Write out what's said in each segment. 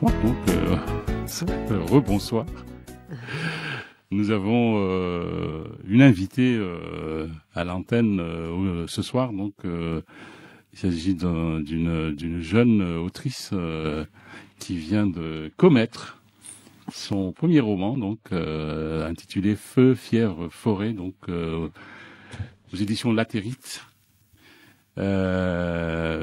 bonsoir. Donc, rebonsoir. Nous avons une invitée à l'antenne ce soir. Donc, il s'agit d'une jeune autrice qui vient de commettre son premier roman, donc intitulé Feu, fièvre, forêt, donc aux éditions Latérite.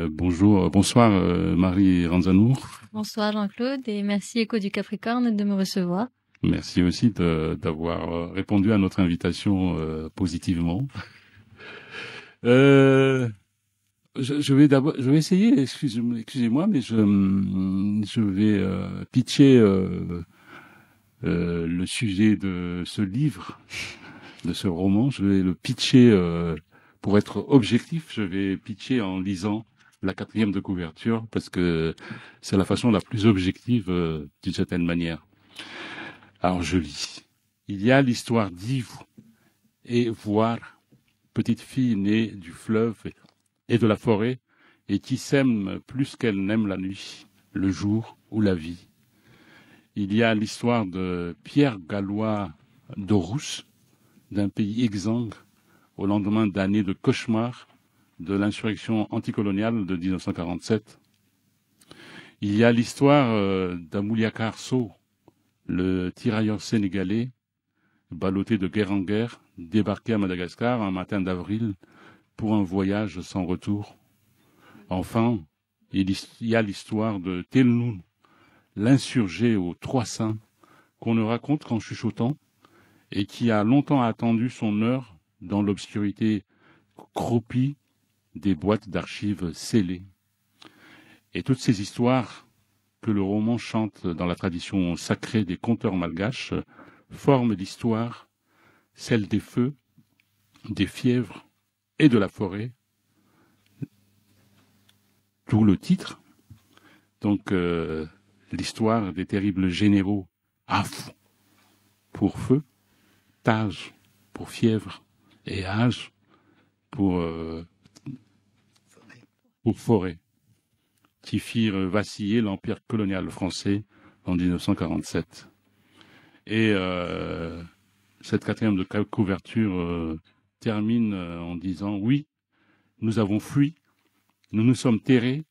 Bonsoir Marie Ranzanour. Bonsoir Jean-Claude et merci Écho du Capricorne de me recevoir. Merci aussi d'avoir répondu à notre invitation positivement. Je vais essayer, excusez-moi, mais je vais pitcher le sujet de ce livre, de ce roman. Je vais le pitcher pour être objectif. Je vais pitcher en lisant la 4e de couverture parce que c'est la façon la plus objective d'une certaine manière. Alors je lis. Il y a l'histoire d'Yves et Voir, petite fille née du fleuve et de la forêt, et qui s'aime plus qu'elle n'aime la nuit, le jour ou la vie. Il y a l'histoire de Pierre Gallois d'Aurousse, d'un pays exsangue, au lendemain d'années de cauchemar de l'insurrection anticoloniale de 1947. Il y a l'histoire d'Amouliakar Sow, le tirailleur sénégalais, ballotté de guerre en guerre, débarqué à Madagascar un matin d'avril pour un voyage sans retour. Enfin, il y a l'histoire de Telnoun, l'insurgé aux 3 saints, qu'on ne raconte qu'en chuchotant, et qui a longtemps attendu son heure dans l'obscurité croupie des boîtes d'archives scellées. Et toutes ces histoires que le roman chante dans la tradition sacrée des conteurs malgaches forment l'histoire, celle des feux, des fièvres et de la forêt. Tout le titre, donc l'histoire des terribles généraux Af pour feu, Tage pour fièvre et Age pour forêt, qui firent vaciller l'empire colonial français en 1947. Et cette 4e de couverture termine en disant « Oui, nous avons fui, nous nous sommes terrés,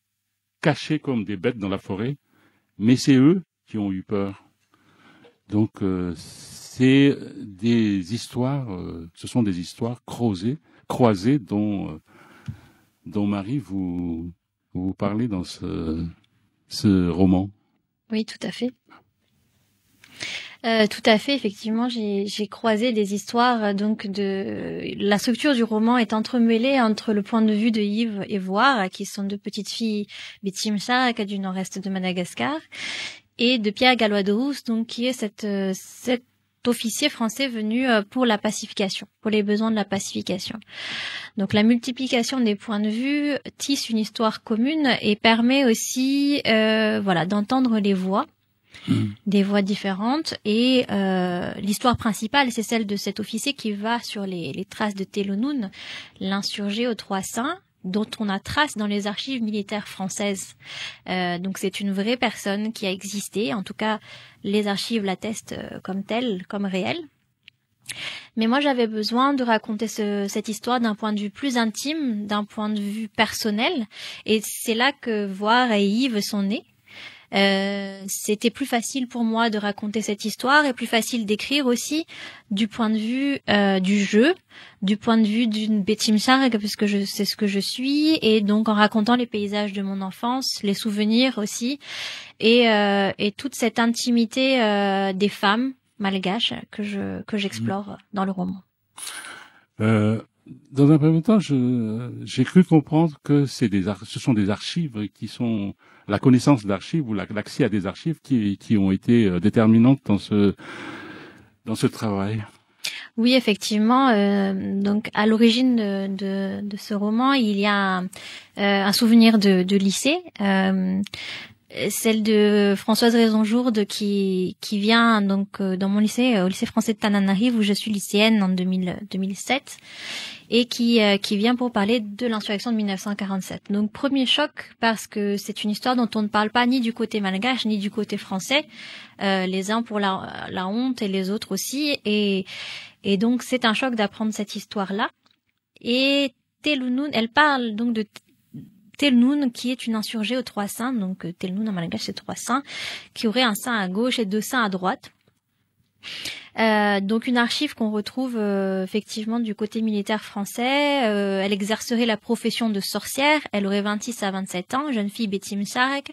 cachés comme des bêtes dans la forêt, mais c'est eux qui ont eu peur. » Donc c'est des histoires, ce sont des histoires croisées dont Marie vous parlez dans ce roman. Oui, tout à fait. Tout à fait, effectivement, j'ai croisé des histoires. Donc, la structure du roman est entremêlée entre le point de vue de Yves et Voir, qui sont 2 petites filles Bétimsa, du nord-est de Madagascar, et de Pierre Gallois d'Aurousse, donc qui est cet officier français venu pour la pacification, pour les besoins de la pacification. Donc la multiplication des points de vue tisse une histoire commune et permet aussi d'entendre les voix, des voix différentes. Et l'histoire principale, c'est celle de cet officier qui va sur les traces de Telnoun, l'insurgé aux 3 saints, dont on a trace dans les archives militaires françaises. Donc c'est une vraie personne qui a existé, en tout cas les archives l'attestent comme telle, comme réelle. Mais moi j'avais besoin de raconter cette histoire d'un point de vue plus intime, d'un point de vue personnel, et c'est là que Voir et Yves sont nés. C'était plus facile pour moi de raconter cette histoire et plus facile d'écrire aussi du point de vue du jeu, du point de vue d'une Bétimsa, puisque c'est ce que je suis, et donc en racontant les paysages de mon enfance, les souvenirs aussi, et toute cette intimité des femmes malgaches que j'explore dans le roman. Dans un premier temps, j'ai cru comprendre que ce sont des archives qui sont la connaissance d'archives ou l'accès à des archives qui ont été déterminantes dans ce travail. Oui, effectivement. Donc, à l'origine de ce roman, il y a un souvenir de lycée. celle de Françoise Raison-Jourde qui vient donc dans mon lycée, au lycée français de Tananarive où je suis lycéenne en 2007 et qui vient pour parler de l'insurrection de 1947. Donc premier choc parce que c'est une histoire dont on ne parle pas ni du côté malgache ni du côté français, les uns pour la honte et les autres aussi, et donc c'est un choc d'apprendre cette histoire-là. Et Telunoun, elle parle donc de Telunoun, qui est une insurgée aux 3 seins, donc Telunoun en malgache c'est 3 seins, qui aurait un sein à gauche et 2 seins à droite. Donc une archive qu'on retrouve effectivement du côté militaire français. Elle exercerait la profession de sorcière. Elle aurait 26 à 27 ans, jeune fille Betty Msarek,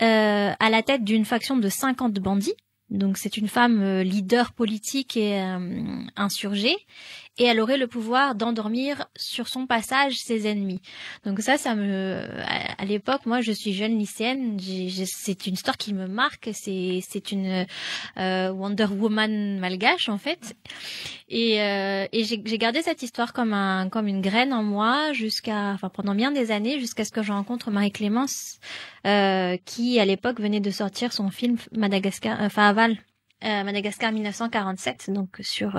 à la tête d'une faction de 50 bandits. Donc c'est une femme leader politique et insurgée, et elle aurait le pouvoir d'endormir sur son passage ses ennemis. Donc ça à l'époque, moi je suis jeune lycéenne, c'est une histoire qui me marque. C'est une Wonder Woman malgache en fait, et j'ai gardé cette histoire comme une graine en moi pendant bien des années, jusqu'à ce que je rencontre Marie-Clémence, qui à l'époque venait de sortir son film Madagascar 1947, donc sur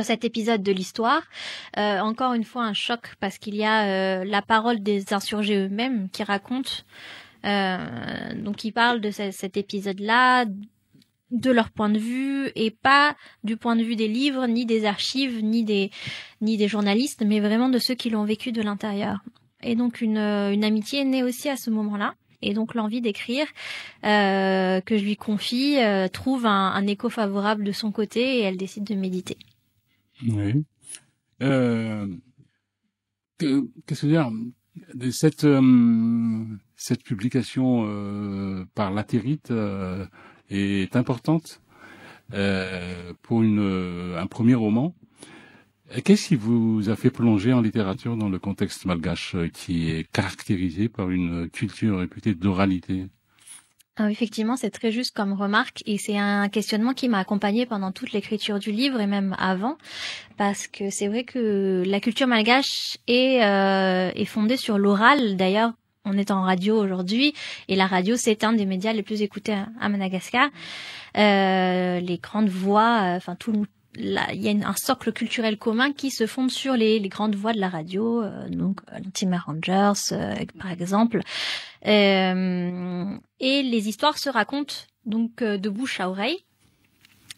cet épisode de l'histoire. Encore une fois un choc parce qu'il y a la parole des insurgés eux-mêmes qui racontent, donc ils parlent de cet épisode-là, de leur point de vue, et pas du point de vue des livres, ni des archives, ni des journalistes, mais vraiment de ceux qui l'ont vécu de l'intérieur. Et donc une amitié est née aussi à ce moment-là. Et donc l'envie d'écrire que je lui confie trouve un écho favorable de son côté, et elle décide de méditer. Oui. Qu'est-ce que dire de cette publication par Latérite est importante pour un premier roman. Qu'est-ce qui vous a fait plonger en littérature dans le contexte malgache qui est caractérisé par une culture réputée d'oralité? Effectivement, c'est très juste comme remarque, et c'est un questionnement qui m'a accompagnée pendant toute l'écriture du livre et même avant, parce que c'est vrai que la culture malgache est fondée sur l'oral. D'ailleurs, on est en radio aujourd'hui, et la radio, c'est un des médias les plus écoutés à Madagascar. Les grandes voix, il y a un socle culturel commun qui se fonde sur les grandes voix de la radio, donc l'Antimer Rangers, par exemple. Et les histoires se racontent donc de bouche à oreille.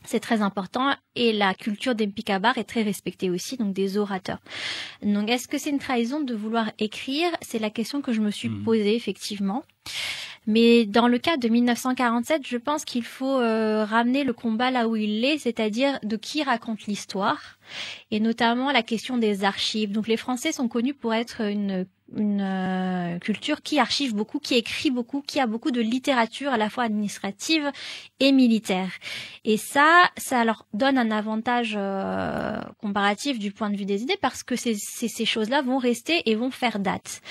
C'est très important, et la culture des Mpikabar est très respectée aussi, donc des orateurs. Donc est-ce que c'est une trahison de vouloir écrire? C'est la question que je me suis posée effectivement. Mais dans le cas de 1947, je pense qu'il faut ramener le combat là où il est, c'est-à-dire de qui raconte l'histoire, et notamment la question des archives. Donc les Français sont connus pour être une culture qui archive beaucoup, qui écrit beaucoup, qui a beaucoup de littérature à la fois administrative et militaire. Et ça leur donne un avantage comparatif du point de vue des idées, parce que ces choses-là vont rester et vont faire date.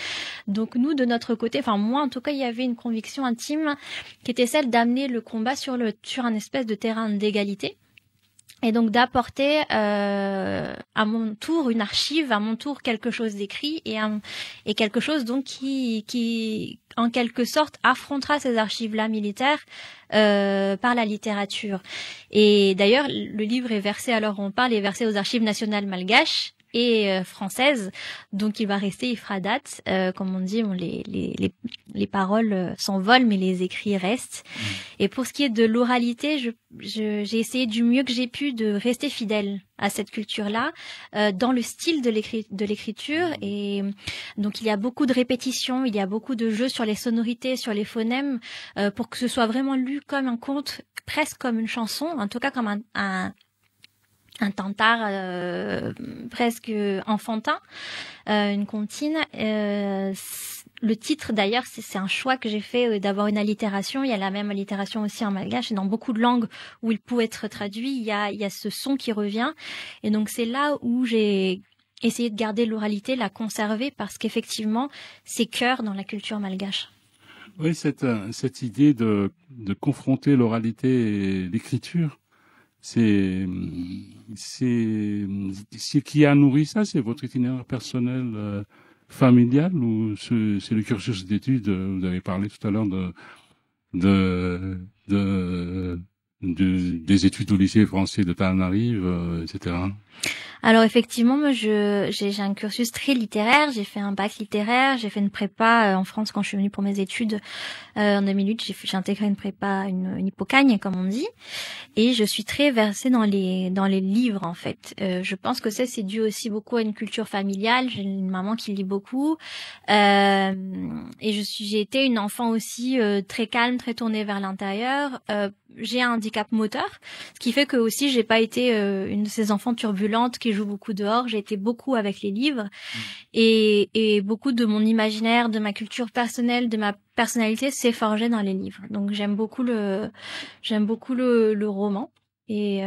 Donc nous, de notre côté, enfin moi en tout cas, il y avait une conviction intime qui était celle d'amener le combat sur un espèce de terrain d'égalité. Et donc d'apporter à mon tour une archive, à mon tour quelque chose d'écrit, et quelque chose donc qui en quelque sorte affrontera ces archives-là militaires par la littérature. Et d'ailleurs, le livre est versé, alors on parle, est versé aux archives nationales malgaches et françaises, donc il va rester, il fera date. Comme on dit, les paroles s'envolent, mais les écrits restent. Et pour ce qui est de l'oralité, j'ai essayé du mieux que j'ai pu de rester fidèle à cette culture-là, dans le style de l'écriture. Et donc il y a beaucoup de répétitions, il y a beaucoup de jeux sur les sonorités, sur les phonèmes, pour que ce soit vraiment lu comme un conte, presque comme une chanson, en tout cas comme un tantard presque enfantin, une comptine. Le titre d'ailleurs, c'est un choix que j'ai fait d'avoir une allitération. Il y a la même allitération aussi en malgache, et dans beaucoup de langues où il peut être traduit, il y a ce son qui revient. Et donc c'est là où j'ai essayé de garder l'oralité, la conserver, parce qu'effectivement c'est cœur dans la culture malgache. Oui, cette idée de confronter l'oralité et l'écriture, c'est qui a nourri ça, c'est votre itinéraire personnel familial ou c'est le cursus d'études? Vous avez parlé tout à l'heure de, des études au lycée français de Tananarive, etc. Alors effectivement, moi j'ai un cursus très littéraire, j'ai fait un bac littéraire, j'ai fait une prépa en France quand je suis venue pour mes études en 2008, j'ai intégré une prépa, une hippocagne comme on dit, et je suis très versée dans les livres en fait. Je pense que c'est dû aussi beaucoup à une culture familiale, j'ai une maman qui lit beaucoup, et j'ai été une enfant aussi très calme, très tournée vers l'intérieur. J'ai un handicap moteur, ce qui fait que aussi j'ai pas été une de ces enfants turbulentes qui joue beaucoup dehors. J'ai été beaucoup avec les livres et beaucoup de mon imaginaire, de ma culture personnelle, de ma personnalité s'est forgée dans les livres. Donc j'aime beaucoup le roman et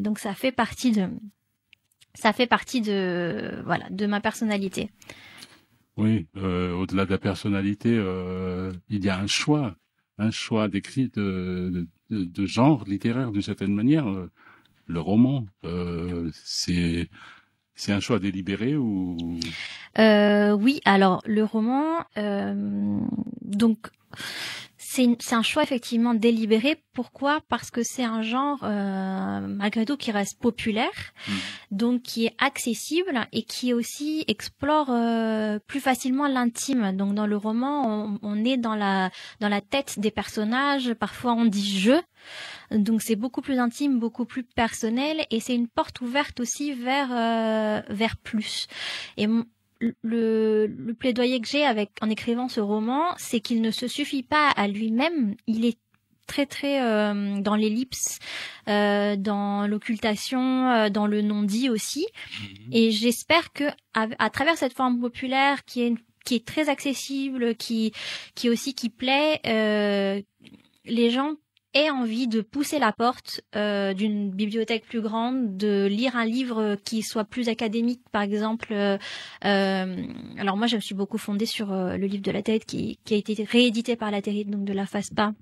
donc ça fait partie de voilà de ma personnalité. Oui, au-delà de la personnalité, il y a un choix d'écrit de genre littéraire d'une certaine manière. Le roman, c'est un choix délibéré ou? Oui, alors le roman, donc c'est un choix effectivement délibéré. Pourquoi? Parce que c'est un genre malgré tout qui reste populaire, donc qui est accessible et qui aussi explore plus facilement l'intime. Donc dans le roman, on est dans la tête des personnages. Parfois on dit je. Donc c'est beaucoup plus intime, beaucoup plus personnel, et c'est une porte ouverte aussi vers plus. Et le plaidoyer que j'ai en écrivant ce roman, c'est qu'il ne se suffit pas à lui-même. Il est très très dans l'ellipse, dans l'occultation, dans le non-dit aussi. Et j'espère que à travers cette forme populaire qui est très accessible, qui plaît, les gens aient envie de pousser la porte d'une bibliothèque plus grande, de lire un livre qui soit plus académique, par exemple. Alors moi, je me suis beaucoup fondée sur le livre de La Terride qui a été réédité par La Terride, donc de la FASPA.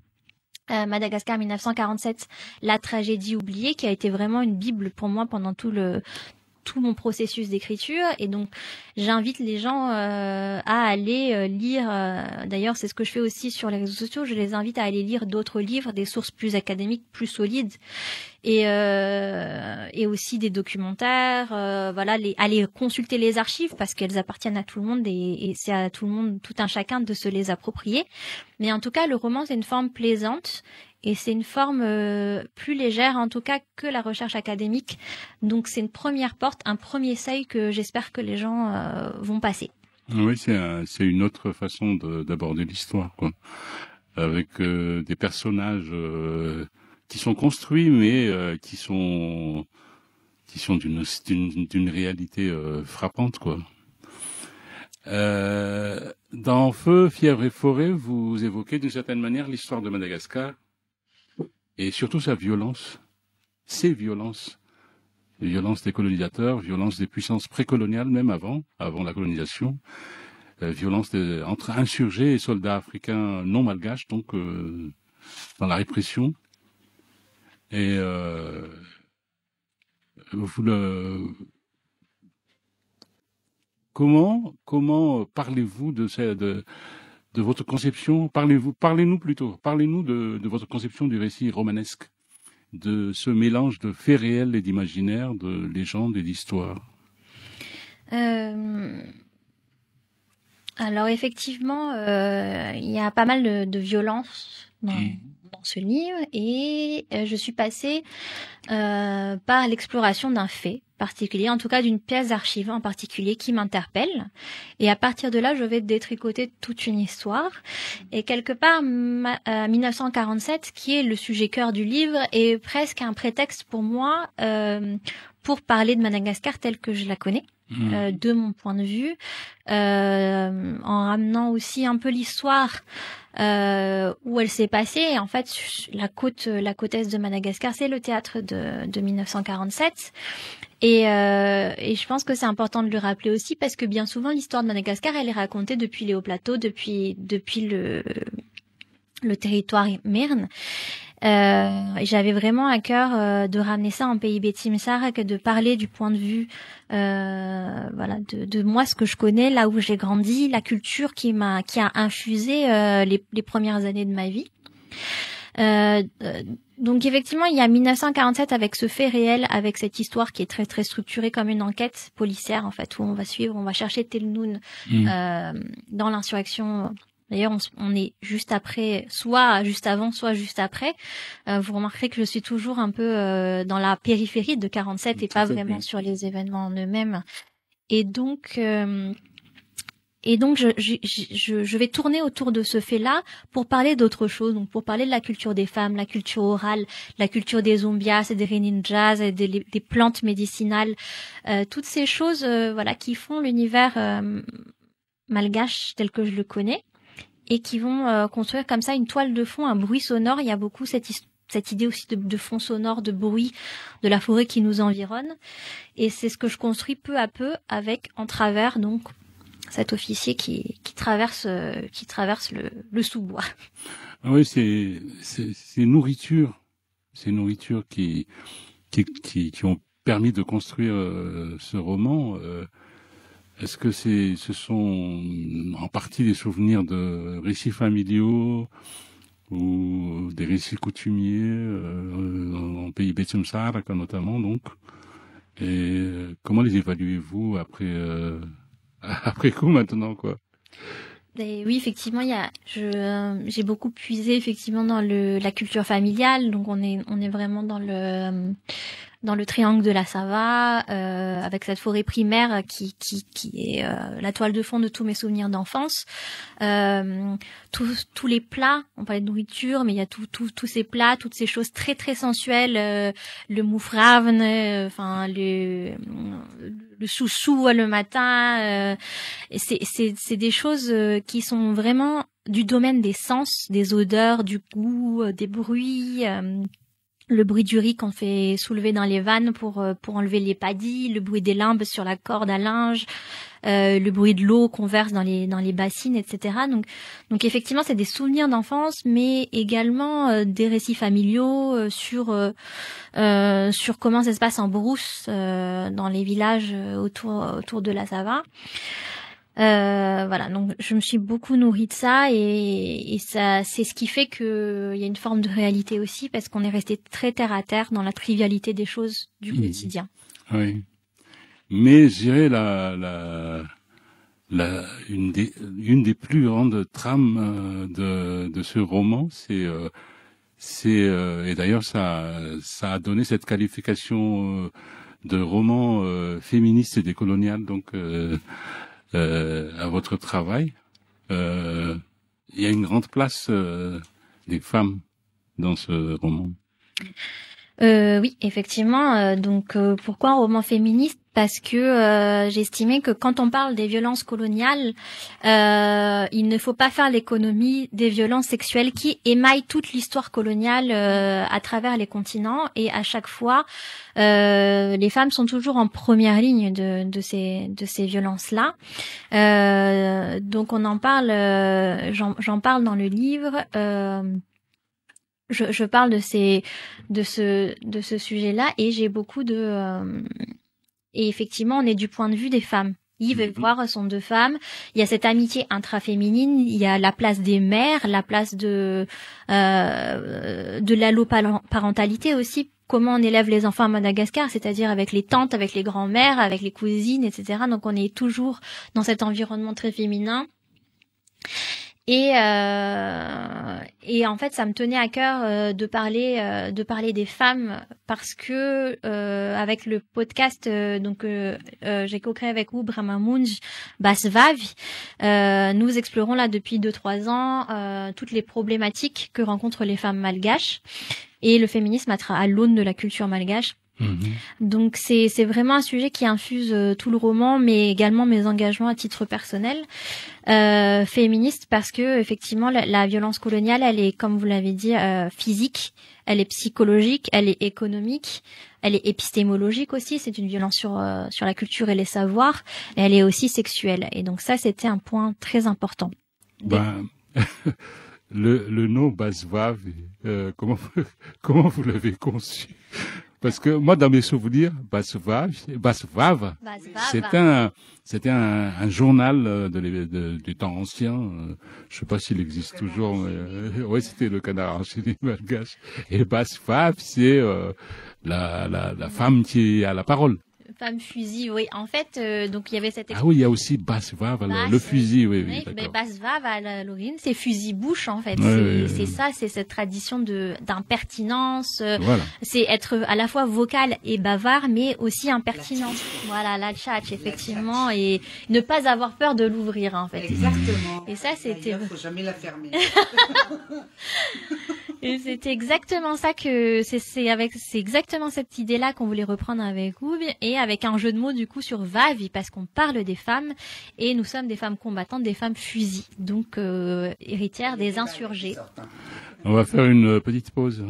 Madagascar 1947, la tragédie oubliée, qui a été vraiment une bible pour moi pendant tout mon processus d'écriture. Et donc j'invite les gens à aller lire, d'ailleurs c'est ce que je fais aussi sur les réseaux sociaux, je les invite à aller lire d'autres livres, des sources plus académiques, plus solides, et aussi des documentaires, voilà, aller consulter les archives parce qu'elles appartiennent à tout le monde et c'est à tout le monde, tout un chacun de se les approprier. Mais en tout cas le roman c'est une forme plaisante. Et c'est une forme plus légère, en tout cas, que la recherche académique. Donc, c'est une première porte, un premier seuil que j'espère que les gens vont passer. Oui, c'est une autre façon d'aborder l'histoire, quoi. Avec des personnages qui sont construits, mais qui sont d'une réalité frappante, quoi. Dans Feu, Fièvre et Forêt, vous évoquez d'une certaine manière l'histoire de Madagascar. Et surtout sa violence, ses violences, les violences des colonisateurs, violences des puissances précoloniales, même avant la colonisation, violences entre insurgés et soldats africains non malgaches, donc dans la répression. Et comment parlez-vous de votre conception, parlez-nous de votre conception du récit romanesque, de ce mélange de faits réels et d'imaginaire, de légendes et d'histoires. Alors effectivement, il y a pas mal de violence dans ce livre et je suis passée par l'exploration d'un fait particulier, en tout cas d'une pièce d'archive en particulier qui m'interpelle. Et à partir de là, je vais détricoter toute une histoire. Et quelque part, 1947, qui est le sujet cœur du livre, est presque un prétexte pour moi pour parler de Madagascar telle que je la connais. De mon point de vue, en ramenant aussi un peu l'histoire où elle s'est passée. Et en fait, la côte est de Madagascar, c'est le théâtre de 1947. Et je pense que c'est important de le rappeler aussi parce que bien souvent l'histoire de Madagascar, elle est racontée depuis les hauts plateaux, depuis le territoire Myrne. J'avais vraiment à cœur de ramener ça en pays Betimsar, de parler du point de vue voilà de moi, ce que je connais, là où j'ai grandi, la culture qui a infusé les premières années de ma vie. Donc effectivement, il y a 1947 avec ce fait réel, avec cette histoire qui est très très structurée comme une enquête policière en fait, où on va chercher Telnoun dans l'insurrection. D'ailleurs, on est juste après, soit juste avant, soit juste après. Vous remarquerez que je suis toujours un peu dans la périphérie de 47 et pas vraiment sur les événements en eux-mêmes. Et donc je vais tourner autour de ce fait-là pour parler d'autre chose, donc pour parler de la culture des femmes, la culture orale, la culture des zombias, des reninjas, des plantes médicinales, toutes ces choses voilà qui font l'univers malgache tel que je le connais et qui vont construire comme ça une toile de fond, un bruit sonore. Il y a beaucoup cette idée aussi de fond sonore, de bruit de la forêt qui nous environne, et c'est ce que je construis peu à peu avec en travers donc cet officier qui traverse le sous-bois. Ah oui, c'est nourriture, qui ont permis de construire ce roman. Est-ce que ce sont en partie des souvenirs de récits familiaux ou des récits coutumiers en pays Betimsar notamment donc? Et comment les évaluez-vous après coup maintenant quoi? Et oui, effectivement, j'ai beaucoup puisé effectivement dans la culture familiale, donc on est vraiment dans le triangle de la Sava, avec cette forêt primaire qui est la toile de fond de tous mes souvenirs d'enfance. Tous les plats, on parlait de nourriture, mais il y a tous ces plats, toutes ces choses très très sensuelles, le moufravn, enfin le chouchou le matin, c'est des choses qui sont vraiment du domaine des sens, des odeurs, du goût, des bruits. Le bruit du riz qu'on fait soulever dans les vannes pour enlever les paddies, le bruit des limbes sur la corde à linge, le bruit de l'eau qu'on verse dans les bassines, etc. Donc effectivement, c'est des souvenirs d'enfance, mais également des récits familiaux sur comment ça se passe en brousse dans les villages autour de la Sava. Voilà, donc je me suis beaucoup nourrie de ça et ça, c'est ce qui fait que il y a une forme de réalité aussi, parce qu'on est resté très terre à terre dans la trivialité des choses du quotidien. Oui, mais je dirais une des plus grandes trames de ce roman, et d'ailleurs ça a donné cette qualification de roman féministe et décolonial donc. À votre travail, il y a une grande place des femmes dans ce roman. Oui, effectivement. Donc, pourquoi un roman féministe? Parce que j'estimais que quand on parle des violences coloniales, il ne faut pas faire l'économie des violences sexuelles qui émaillent toute l'histoire coloniale à travers les continents, et à chaque fois, les femmes sont toujours en première ligne de ces violences-là. Donc on en parle, j'en parle dans le livre. Je parle de ce sujet-là, et j'ai beaucoup et effectivement, on est du point de vue des femmes. Yves et Voir sont deux femmes. Il y a cette amitié intraféminine. Il y a la place des mères, la place de l'alloparentalité aussi. Comment on élève les enfants à Madagascar, c'est-à-dire avec les tantes, avec les grands-mères, avec les cousines, etc. Donc on est toujours dans cet environnement très féminin. Et en fait, ça me tenait à cœur de parler des femmes, parce que avec le podcast j'ai co-créé avec vous Brahmamunj Basvavi, nous explorons là depuis 2-3 ans toutes les problématiques que rencontrent les femmes malgaches et le féminisme à l'aune de la culture malgache. Donc c'est vraiment un sujet qui infuse tout le roman, mais également mes engagements à titre personnel féministe, parce que effectivement la violence coloniale, elle est, comme vous l'avez dit, physique, elle est psychologique, elle est économique, elle est épistémologique aussi. C'est une violence sur la culture et les savoirs, et elle est aussi sexuelle. Et donc ça, c'était un point très important. le nom Basvav, comment, comment vous l'avez conçu? Parce que moi, dans mes souvenirs, Basvav, c'était un journal du temps ancien. Je sais pas s'il existe toujours, mais oui, c'était le Canard enchaîné malgache. Et Basvav, c'est la femme qui a la parole. Femme fusil, oui. En fait, donc il y avait cette Ah oui, il y a aussi Basvav, le fusil, oui, oui. Mais Basvav à l'origine, c'est fusil-bouche en fait. C'est ça, c'est cette tradition d'impertinence. Voilà. C'est être à la fois vocal et bavard, mais aussi impertinent. Voilà, la tchatch, effectivement, et ne pas avoir peur de l'ouvrir en fait. Exactement. Et ça, c'était. Faut jamais la fermer. Et c'était exactement ça que c'est exactement cette idée-là qu'on voulait reprendre avec vous et avec un jeu de mots du coup sur Vavi parce qu'on parle des femmes et nous sommes des femmes combattantes, des femmes fusils, donc héritières des insurgés. On va faire une petite pause.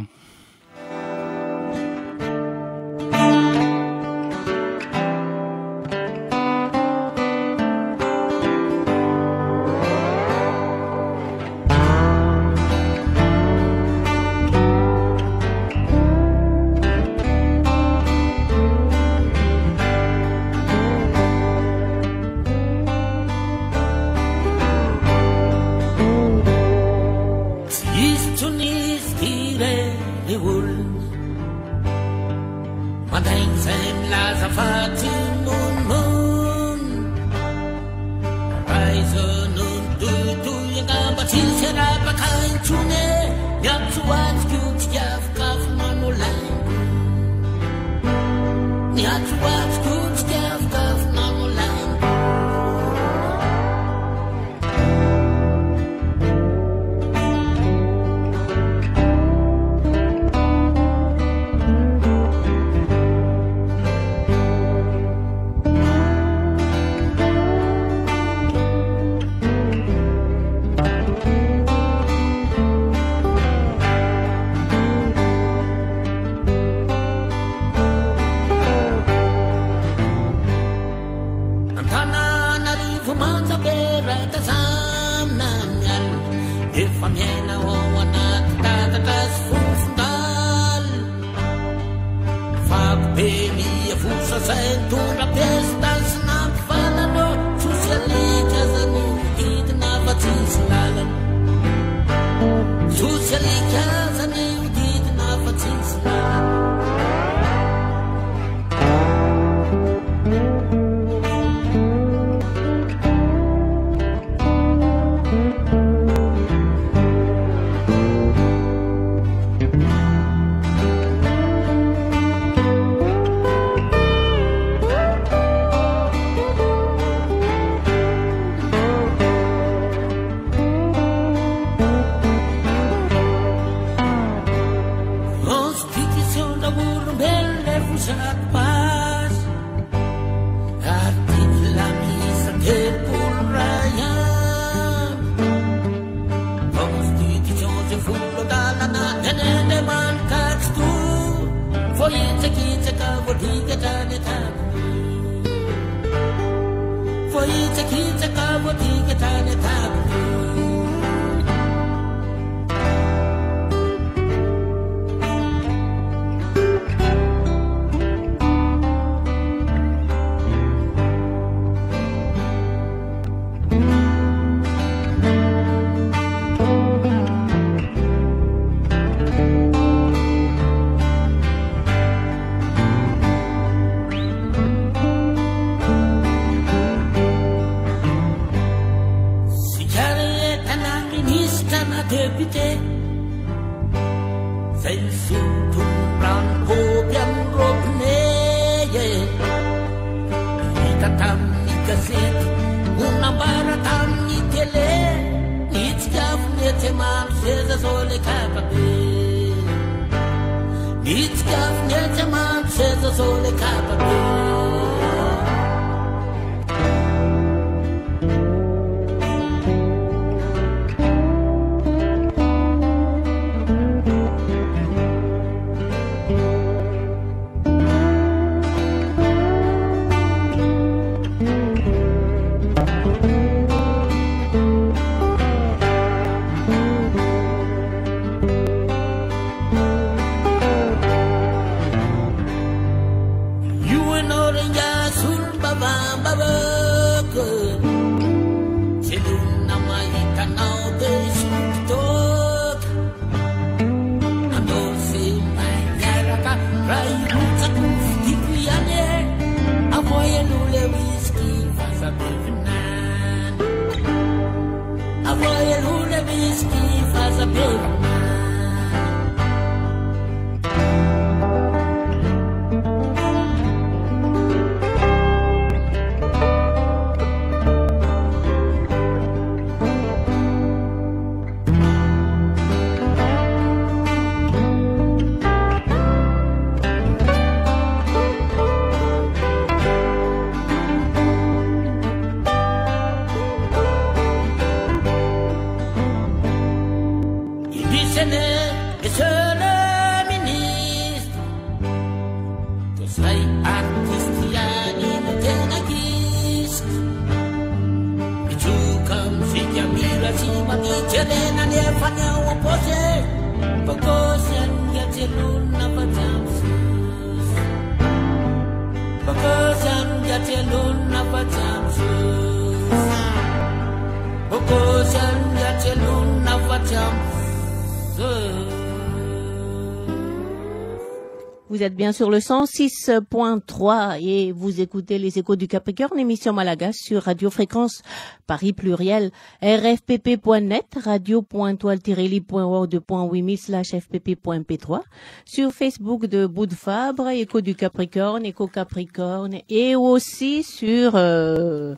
Vous êtes bien sur le 106.3 et vous écoutez les Échos du Capricorne, émission Malagas sur Radio Fréquence Paris Pluriel, rfpp.net, radio.toile-lib.org.8.fpp.p3, sur Facebook de Bout de Fabre, Écho du Capricorne, Écho Capricorne, et aussi sur Claudia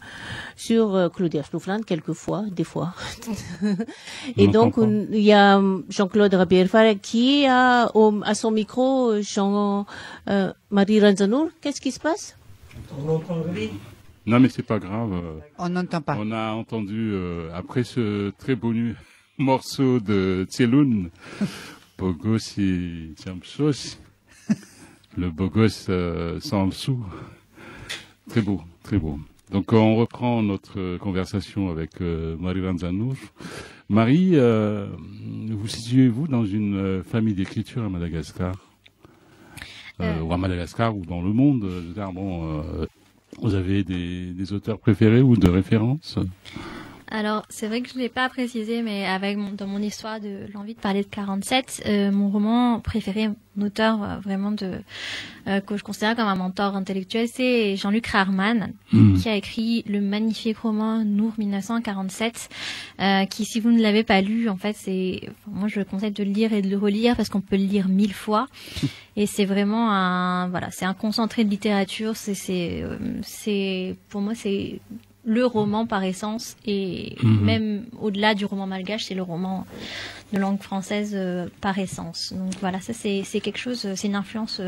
Schloufland, quelquefois, des fois. Et donc, il y a Jean-Claude Rabierfar qui a à son micro Marie Ranzanour. Qu'est-ce qui se passe? On entend rien. Non, mais c'est pas grave. On n'entend pas. On a entendu, après ce très beau morceau de Tseloun, Bogos et Tchamsos, le Bogos sans le sou. Très beau, très beau. Donc on reprend notre conversation avec Marie Ranzanour. Marie, vous situez-vous dans une famille d'écriture à Madagascar? Ou à Madagascar ou dans le monde, je veux dire, vous avez des auteurs préférés ou de référence? Alors, c'est vrai que je ne l'ai pas précisé, mais dans mon histoire de l'envie de parler de 47, mon roman préféré, mon auteur vraiment que je considère comme un mentor intellectuel, c'est Jean-Luc Rearman, qui a écrit le magnifique roman Nour 1947, qui, si vous ne l'avez pas lu, en fait, moi je le conseille de le lire et de le relire parce qu'on peut le lire 1000 fois. Et c'est vraiment c'est un concentré de littérature. Pour moi, c'est le roman par essence, et même au-delà du roman malgache, c'est le roman de langue française par essence. Donc voilà, ça c'est quelque chose, c'est une influence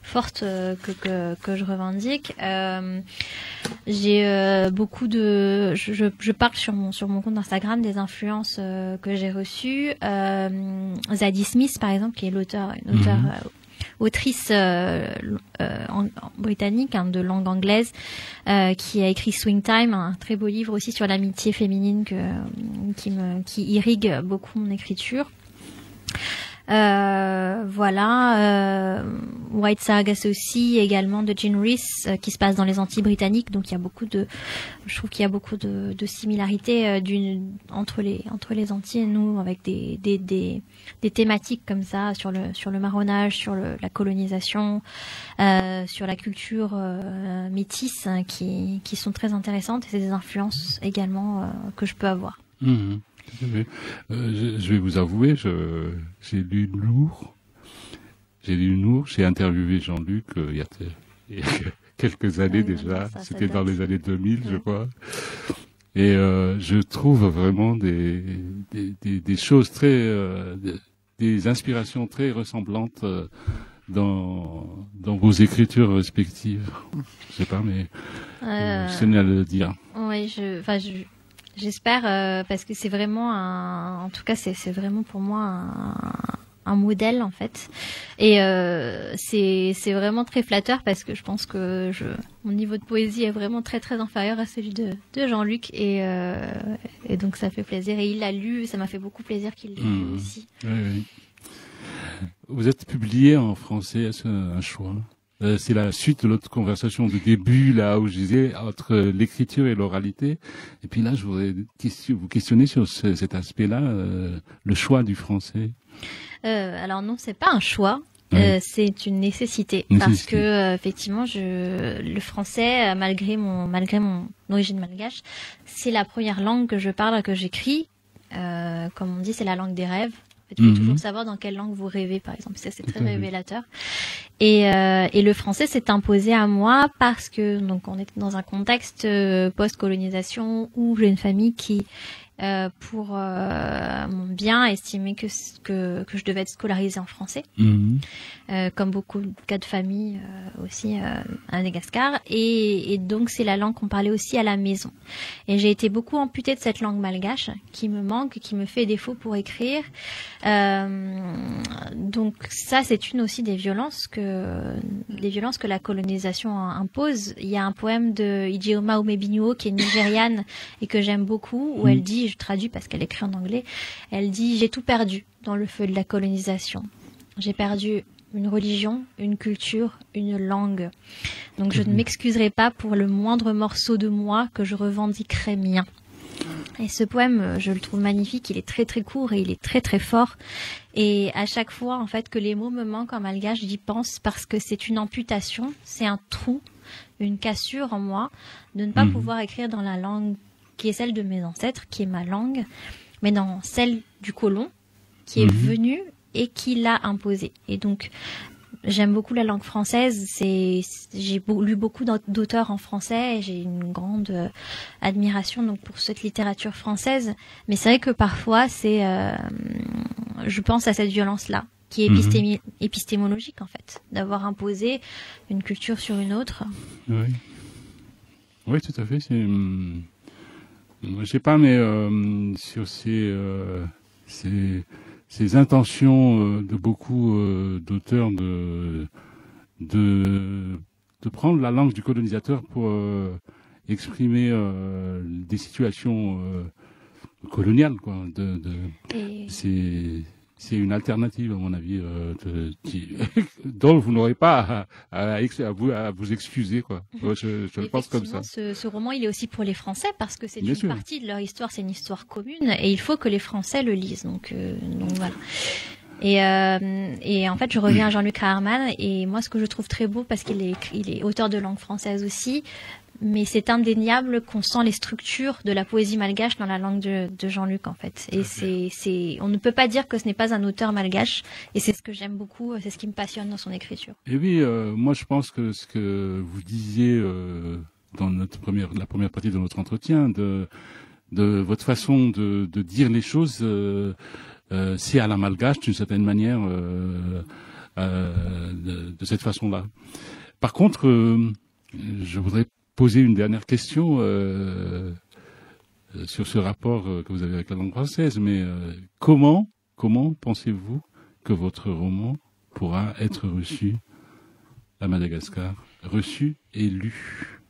forte que je revendique. J'ai beaucoup je parle sur mon compte Instagram des influences que j'ai reçues. Zadie Smith par exemple, qui est autrice britannique de langue anglaise, qui a écrit Swing Time, un très beau livre aussi sur l'amitié féminine qui irrigue beaucoup mon écriture. White Sargasso Sea également de Jean Rhys, qui se passe dans les Antilles britanniques, donc je trouve qu'il y a beaucoup de similarités entre les Antilles et nous, avec des thématiques comme ça sur le marronnage, sur la colonisation, sur la culture métisse, qui sont très intéressantes, et c'est des influences également que je peux avoir. Je vais vous avouer, j'ai lu Nour, j'ai interviewé Jean-Luc il y a quelques années déjà, c'était dans les années 2000 je crois, et je trouve vraiment des choses des inspirations très ressemblantes dans vos écritures respectives. Je sais pas, mais je tenais à le dire. Oui, j'espère, parce que c'est vraiment en tout cas, c'est vraiment pour moi un modèle en fait, et c'est vraiment très flatteur, parce que je pense que mon niveau de poésie est vraiment très très inférieur à celui de Jean-Luc, et donc ça fait plaisir, et il l'a lu, ça m'a fait beaucoup plaisir qu'il l'ait lu aussi. Oui. Vous êtes publié en français, est-ce un choix? C'est la suite de notre conversation de début, là où je disais entre l'écriture et l'oralité. Et puis là, je voudrais vous questionner sur cet aspect-là, le choix du français. Alors non, c'est pas un choix. C'est une nécessité, parce que effectivement, le français, malgré mon origine malgache, c'est la première langue que je parle, que j'écris. Comme on dit, c'est la langue des rêves. En fait, il faut toujours savoir dans quelle langue vous rêvez, par exemple. Ça, c'est très révélateur. Et le français s'est imposé à moi parce que donc on était dans un contexte post-colonisation où j'ai une famille qui pour mon bien estimé que je devais être scolarisée en français, comme beaucoup de cas de famille aussi à Madagascar, et donc c'est la langue qu'on parlait aussi à la maison. Et j'ai été beaucoup amputée de cette langue malgache qui me manque, qui me fait défaut pour écrire. Donc ça, c'est une aussi des violences que la colonisation impose. Il y a un poème de Ijeoma Umebinyuo qui est nigériane et que j'aime beaucoup, où elle dit, je traduis parce qu'elle écrit en anglais, elle dit: j'ai tout perdu dans le feu de la colonisation. J'ai perdu une religion, une culture, une langue. Donc je ne m'excuserai pas pour le moindre morceau de moi que je revendiquerai mien. Et ce poème, je le trouve magnifique, il est très très court et il est très très fort. Et à chaque fois, en fait, que les mots me manquent en malgache, j'y pense parce que c'est une amputation, c'est un trou, une cassure en moi de ne pas pouvoir écrire dans la langue qui est celle de mes ancêtres, qui est ma langue, mais dans celle du colon qui est venu et qui l'a imposée. Et donc, j'aime beaucoup la langue française. J'ai lu beaucoup d'auteurs en français et j'ai une grande admiration donc pour cette littérature française. Mais c'est vrai que parfois, je pense à cette violence-là, qui est épistémologique en fait, d'avoir imposé une culture sur une autre. Oui, oui, tout à fait. Je sais pas, mais sur ces intentions de beaucoup d'auteurs de prendre la langue du colonisateur pour exprimer des situations coloniales, quoi. C'est une alternative, à mon avis, dont vous n'aurez pas à vous excuser, quoi. Je le pense comme ça. Ce roman, il est aussi pour les Français parce que c'est une partie de leur histoire, c'est une histoire commune et il faut que les Français le lisent. Donc voilà. Et en fait, je reviens à Jean-Luc Raarman et moi, ce que je trouve très beau, parce qu'il est auteur de langue française aussi, mais c'est indéniable qu'on sent les structures de la poésie malgache dans la langue de Jean-Luc, en fait. Et on ne peut pas dire que ce n'est pas un auteur malgache, et c'est ce que j'aime beaucoup, c'est ce qui me passionne dans son écriture. Et oui, moi je pense que ce que vous disiez dans la première partie de notre entretien, de votre façon de dire les choses, c'est à la malgache d'une certaine manière, de cette façon-là. Par contre, je voudrais poser une dernière question sur ce rapport que vous avez avec la langue française, mais comment pensez-vous que votre roman pourra être reçu à Madagascar, reçu et lu?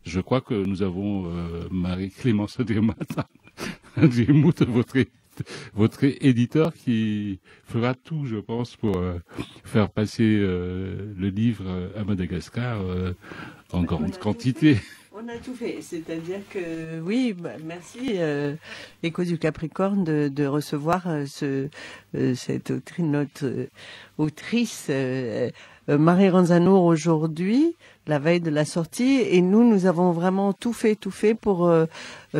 Je crois que nous avons Marie-Clémence Demout, votre éditeur, qui fera tout, je pense, pour faire passer le livre à Madagascar en grande quantité. On a tout fait, c'est-à-dire que oui, merci Écho du Capricorne de recevoir notre autrice Marie Ranzanour aujourd'hui, la veille de la sortie, et nous avons vraiment tout fait pour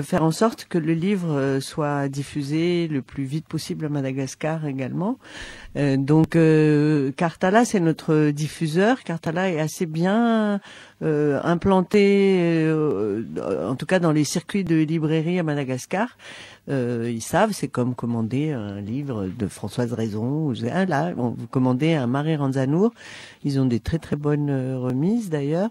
faire en sorte que le livre soit diffusé le plus vite possible à Madagascar également. Donc Karthala, c'est notre diffuseur. Karthala est assez bien implanté, en tout cas dans les circuits de librairie à Madagascar. Ils savent, c'est comme commander un livre de Françoise Raison. Là, vous commandez un Marie Ranzanour. Ils ont des très très bonnes remises d'ailleurs.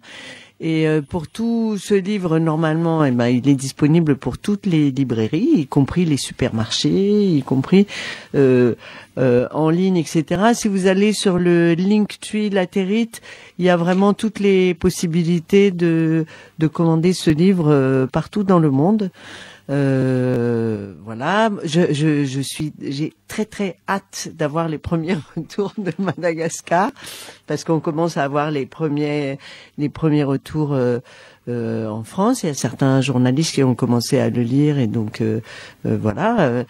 Et pour tout ce livre, normalement, il est disponible pour toutes les librairies, y compris les supermarchés, y compris en ligne, etc. Si vous allez sur le Linktree Latérite, il y a vraiment toutes les possibilités de commander ce livre partout dans le monde. Voilà, j'ai très hâte d'avoir les premiers retours de Madagascar, parce qu'on commence à avoir les premiers retours en France. Il y a certains journalistes qui ont commencé à le lire, et donc voilà.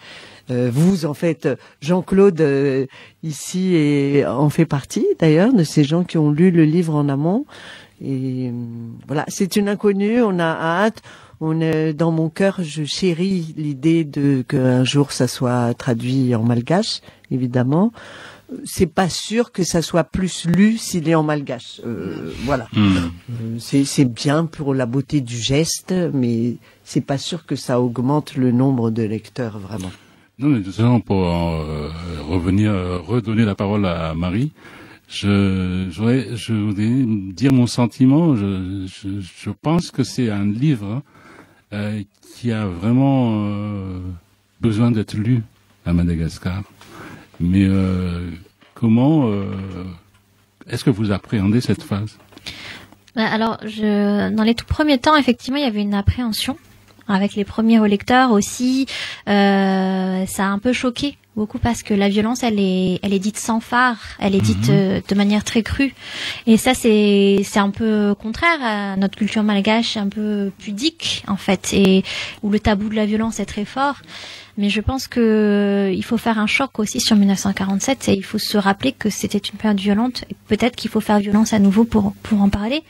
Vous, en fait, Jean-Claude ici en fait partie d'ailleurs de ces gens qui ont lu le livre en amont. Et voilà, c'est une inconnue. On a hâte. Dans mon cœur, je chéris l'idée qu'un jour ça soit traduit en malgache, évidemment. C'est pas sûr que ça soit plus lu s'il est en malgache. Voilà. C'est bien pour la beauté du geste, mais c'est pas sûr que ça augmente le nombre de lecteurs, vraiment. Non, mais justement, pour redonner la parole à Marie, je voudrais dire mon sentiment. Je pense que c'est un livre qui a vraiment besoin d'être lu à Madagascar. Mais comment est-ce que vous appréhendez cette phase? Alors, dans les tout premiers temps, effectivement, il y avait une appréhension. Avec les premiers relecteurs aussi, ça a un peu choqué beaucoup, parce que la violence, elle est dite sans phare, elle est dite de manière très crue. Et ça, c'est un peu contraire à notre culture malgache, un peu pudique, en fait, et où le tabou de la violence est très fort. Mais je pense que il faut faire un choc aussi sur 1947, et il faut se rappeler que c'était une période violente, et peut-être qu'il faut faire violence à nouveau pour en parler.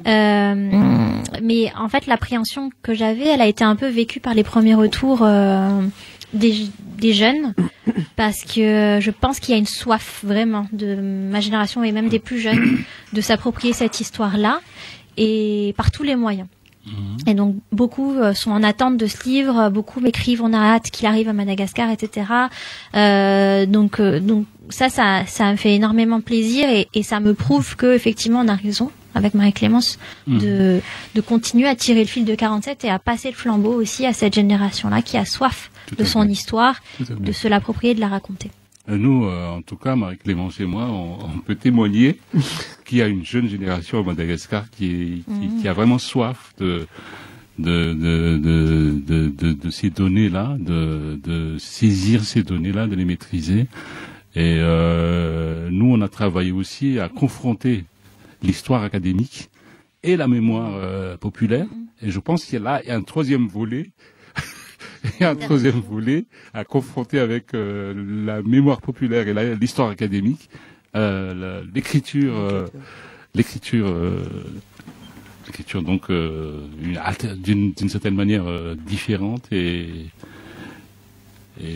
Mais en fait, l'appréhension que j'avais, elle a été un peu vécue par les premiers retours des jeunes, parce que je pense qu'il y a une soif vraiment de ma génération et même des plus jeunes de s'approprier cette histoire-là, et par tous les moyens. Et donc beaucoup sont en attente de ce livre, beaucoup m'écrivent on a hâte qu'il arrive à Madagascar, etc. Donc ça me fait énormément plaisir, et ça me prouve que effectivement on a raison avec Marie-Clémence de continuer à tirer le fil de 47 et à passer le flambeau aussi à cette génération-là qui a soif de son histoire, de se l'approprier, de la raconter. Nous, en tout cas, Marie-Clémence et moi, on peut témoigner qu'il y a une jeune génération à Madagascar qui a vraiment soif de ces données-là, de saisir ces données-là, de les maîtriser. Et nous, on a travaillé aussi à confronter l'histoire académique et la mémoire populaire. Et je pense qu'il y a un troisième volet. Et un troisième volet à confronter avec la mémoire populaire et l'histoire académique, l'écriture donc d'une certaine manière différente, et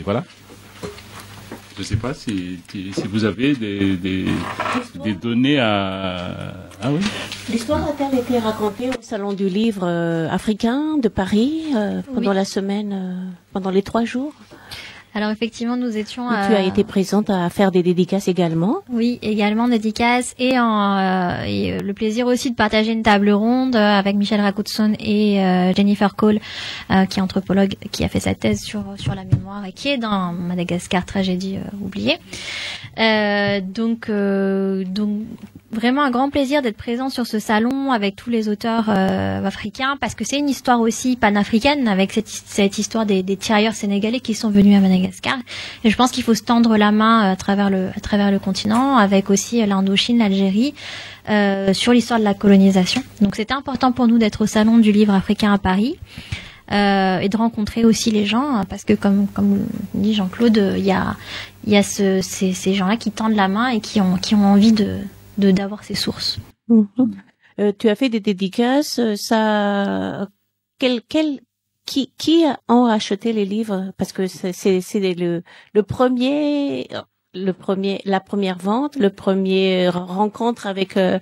voilà. Je ne sais pas si vous avez des données à... Ah oui. L'histoire a-t-elle été racontée au Salon du Livre africain de Paris pendant la semaine, pendant les 3 jours? Alors effectivement, nous étions... Tu as été présente à faire des dédicaces également? Oui, également dédicaces, et le plaisir aussi de partager une table ronde avec Michel Rakutson et Jennifer Cole, qui est anthropologue, qui a fait sa thèse sur la mémoire et qui est dans Madagascar, tragédie oubliée. Donc vraiment un grand plaisir d'être présent sur ce salon avec tous les auteurs africains, parce que c'est une histoire aussi panafricaine, avec cette histoire des tirailleurs sénégalais qui sont venus à Madagascar. Et je pense qu'il faut se tendre la main à travers le continent, avec aussi l'Indochine, l'Algérie, sur l'histoire de la colonisation. Donc c'était important pour nous d'être au Salon du Livre africain à Paris, et de rencontrer aussi les gens, parce que comme dit Jean-Claude, il y a ces gens-là qui tendent la main et qui ont envie d'avoir ces sources. Tu as fait des dédicaces, qui ont acheté les livres? Parce que c'est la première vente, la première rencontre avec le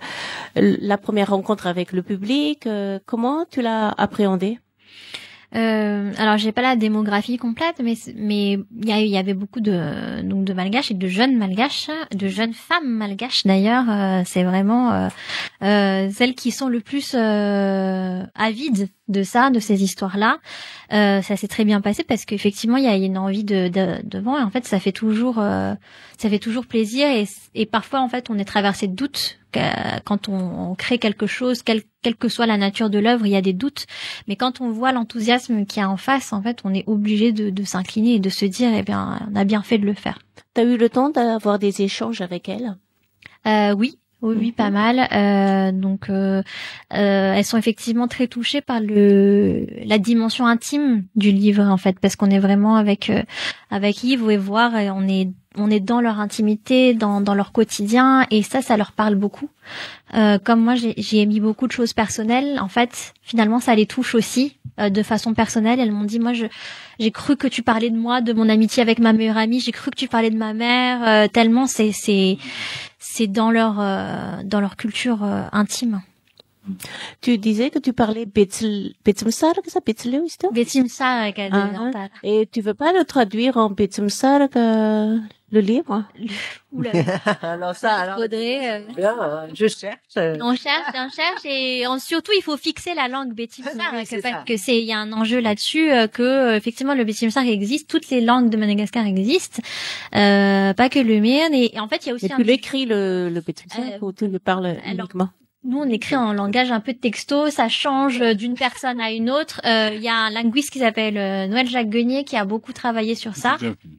public. Comment tu l'as appréhendé? Alors j'ai pas la démographie complète, mais il y avait beaucoup de malgaches et de jeunes malgaches, de jeunes femmes malgaches d'ailleurs. C'est vraiment celles qui sont le plus avides de ces histoires-là. Ça s'est très bien passé parce qu'effectivement il y a une envie devant et en fait ça fait toujours plaisir et parfois en fait on est traversé de doutes quand on crée quelque chose, quelle que soit la nature de l'œuvre, il y a des doutes. Mais quand on voit l'enthousiasme qu'il y a en face, en fait, on est obligé de s'incliner et de se dire, eh bien, on a bien fait de le faire. T'as eu le temps d'avoir des échanges avec elle? Oui, pas mal. Donc, elles sont effectivement très touchées par la dimension intime du livre, en fait, parce qu'on est vraiment avec Yves et voir, on est dans leur intimité, dans leur quotidien, et ça leur parle beaucoup. Comme moi, j'ai mis beaucoup de choses personnelles. En fait, finalement, ça les touche aussi de façon personnelle. Elles m'ont dit, moi, j'ai cru que tu parlais de moi, de mon amitié avec ma meilleure amie. J'ai cru que tu parlais de ma mère. Tellement c'est dans leur culture intime. Tu disais que tu parlais Betimsar, que ça, Betleu, c'est ça? Betimsar, et tu veux pas le traduire en Betimsar, le livre? Alors ça, faudrait, je cherche. On cherche et surtout il faut fixer la langue Betimsar, il y a un enjeu là-dessus, que effectivement le Betimsar existe, toutes les langues de Madagascar existent, pas que le mien, et en fait il y a aussi. Et tu l'écris le Betimsar ou tu le parles uniquement? Nous, on écrit en langage un peu de texto, ça change d'une personne à une autre. Il y a un linguiste qui s'appelle Noël Jacques Guenier qui a beaucoup travaillé sur ça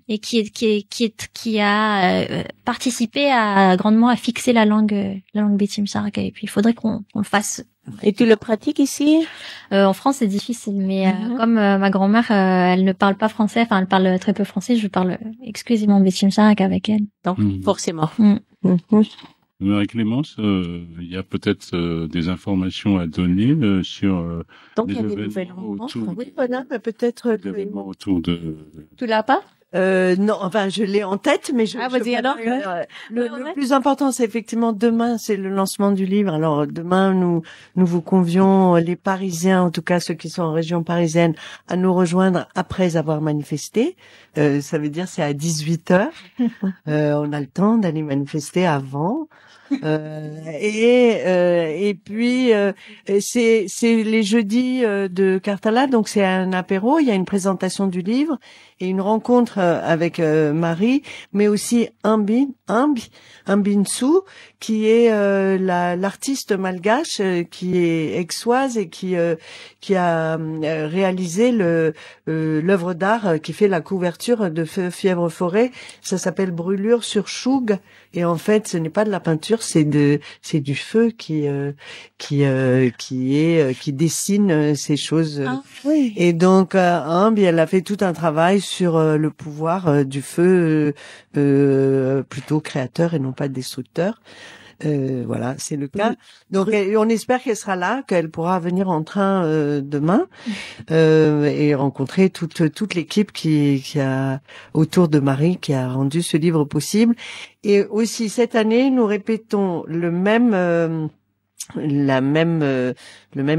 et qui a participé grandement à fixer la langue Betimsar. Et puis il faudrait qu'on le fasse. Et tu le pratiques ici? En France, c'est difficile, mais comme ma grand-mère, elle ne parle pas français, enfin elle parle très peu français, je parle exclusivement Betimsar avec elle. Donc forcément. Marie-Clémence, il y a peut-être des informations à donner sur donc les il y a des événements nouvelles autour, oui, voilà, mais peut-être des événements autour de... Tu l'as pas? Non, enfin, je l'ai en tête, mais vas-y alors. Le plus important, c'est effectivement demain, c'est le lancement du livre. Alors demain, nous vous convions, les Parisiens, en tout cas ceux qui sont en région parisienne, à nous rejoindre après avoir manifesté. Ça veut dire c'est à 18h. On a le temps d'aller manifester avant. Et puis c'est les jeudis de Cartala, donc c'est un apéro, il y a une présentation du livre et une rencontre avec Marie, mais aussi Ambinsu, qui est l'artiste malgache qui est aixoise et qui a réalisé l'œuvre d'art qui fait la couverture de Feu, fièvre, forêt. Ça s'appelle Brûlure sur Choug. Et en fait, ce n'est pas de la peinture, c'est du feu qui dessine ces choses. Ah, oui. Et donc, Ambi, elle a fait tout un travail sur le pouvoir du feu, plutôt créateur et non pas destructeur. Voilà, c'est le cas. Donc, on espère qu'elle sera là, qu'elle pourra venir en train demain et rencontrer toute l'équipe qui a autour de Marie, qui a rendu ce livre possible. Et aussi cette année, nous répétons le même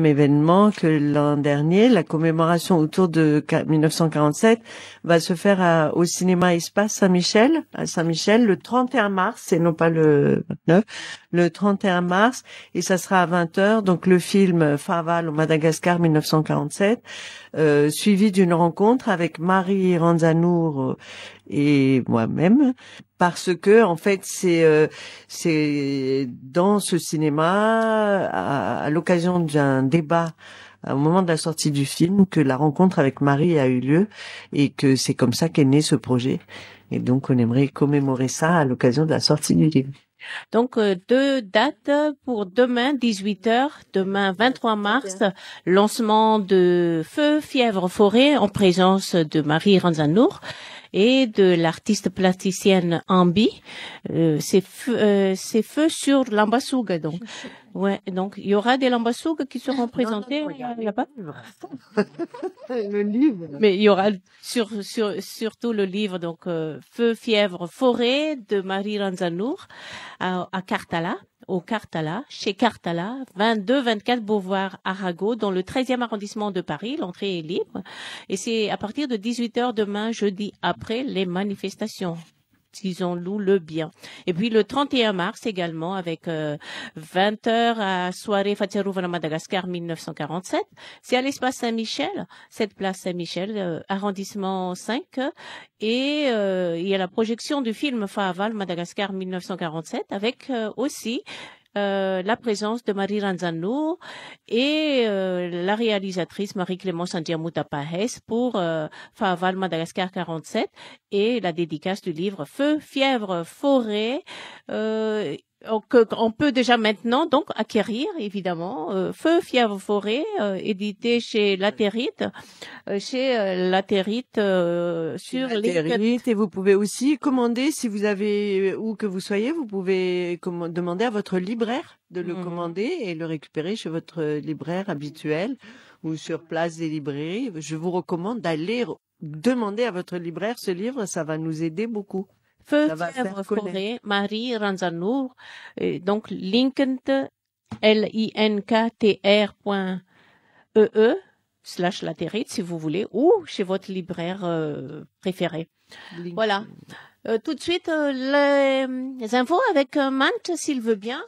événement que l'an dernier. La commémoration autour de 1947 va se faire au cinéma Espace Saint-Michel, à Saint-Michel, le 31 mars, et non pas le 29, le 31 mars, et ça sera à 20h. Donc le film Faval au Madagascar 1947, suivi d'une rencontre avec Marie Ranzanour et moi-même, parce que en fait c'est dans ce cinéma à l'occasion d'un débat au moment de la sortie du film que la rencontre avec Marie a eu lieu et que c'est comme ça qu'est né ce projet, et donc on aimerait commémorer ça à l'occasion de la sortie du livre. Donc, 2 dates pour demain, 18h, demain 23 mars, lancement de Feu, fièvre, forêt en présence de Marie Ranzanour et de l'artiste plasticienne Ambi. C'est feu sur l'Ambasouga, donc. Ouais, donc il y aura des Lambasougas qui seront présentés là-bas. Le livre. Mais il y aura surtout le livre, donc Feu, fièvre, forêt de Marie Ranzanour à Cartala. au Cartala, chez Cartala, 22-24 Beauvoir Arago, dans le 13e arrondissement de Paris. L'entrée est libre. Et c'est à partir de 18h demain, jeudi, après les manifestations. Disons-nous-le bien. Et puis le 31 mars également, avec 20h à soirée Fatiarouvana Madagascar 1947. C'est à l'espace Saint-Michel, cette place Saint-Michel, arrondissement 5. Et il y a la projection du film Faaval Madagascar 1947, avec aussi la présence de Marie Ranzanour et la réalisatrice Marie-Clémence Andiamouta Paes pour Faaval Madagascar 47 et la dédicace du livre Feu, fièvre, forêt qu'on peut déjà maintenant donc acquérir évidemment. Feu, fièvre, forêt, édité chez Latérite, sur Latérite, et vous pouvez aussi commander si vous avez où que vous soyez, vous pouvez demander à votre libraire de le commander et le récupérer chez votre libraire habituel ou sur place des librairies. Je vous recommande d'aller demander à votre libraire ce livre, ça va nous aider beaucoup. Feu, fièvre, forêt, Marie Ranzanour, donc linknt, linktr.ee/latérite si vous voulez, ou chez votre libraire préféré. Voilà. Tout de suite, les infos avec Mant, s'il veut bien.